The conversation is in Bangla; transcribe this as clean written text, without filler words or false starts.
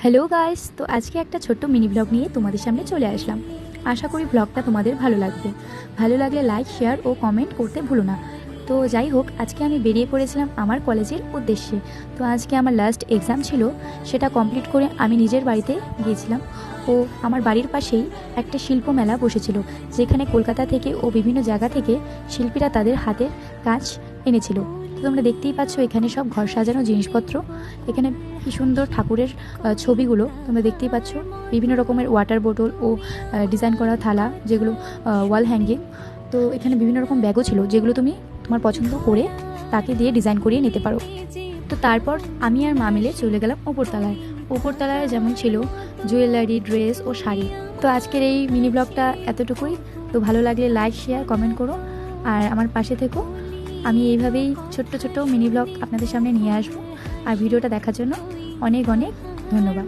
হ্যালো গাইস, তো আজকে একটা ছোট্ট মিনি ব্লগ নিয়ে তোমাদের সামনে চলে আসলাম। আশা করি ব্লগটা তোমাদের ভালো লাগবে। ভালো লাগলে লাইক, শেয়ার ও কমেন্ট করতে ভুলো না। তো যাই হোক, আজকে আমি বেরিয়ে পড়েছিলাম আমার কলেজের উদ্দেশ্যে। তো আজকে আমার লাস্ট এক্সাম ছিল, সেটা কমপ্লিট করে আমি নিজের বাড়িতে গিয়েছিলাম। ও আমার বাড়ির পাশেই একটা শিল্প মেলা বসেছিল, যেখানে কলকাতা থেকে ও বিভিন্ন জায়গা থেকে শিল্পীরা তাদের হাতের কাজ এনেছিল। তো তোমরা দেখতেই পাচ্ছ এখানে সব ঘর সাজানো জিনিসপত্র। এখানে কি সুন্দর ঠাকুরের ছবিগুলো তোমরা দেখতেই পাচ্ছ। বিভিন্ন রকমের ওয়াটার বোতল ও ডিজাইন করা থালা, যেগুলো ওয়াল হ্যাঙ্গিং। তো এখানে বিভিন্ন রকম ব্যাগও ছিল, যেগুলো তুমি তোমার পছন্দ করে তাকে দিয়ে ডিজাইন করিয়ে নিতে পারো। তো তারপর আমি আর মা মিলে চলে গেলাম উপরতলায়। উপরতলায় যেমন ছিল জুয়েলারি, ড্রেস ও শাড়ি। তো আজকের এই মিনি ব্লগটা এতটুকুই। তো ভালো লাগলে লাইক, শেয়ার, কমেন্ট করো আর আমার পাশে থেকো। আমি এইভাবেই ছোট্ট ছোট্ট মিনি ব্লগ আপনাদের সামনে নিয়ে আসবো। আর ভিডিওটা দেখার জন্য অনেক অনেক ধন্যবাদ।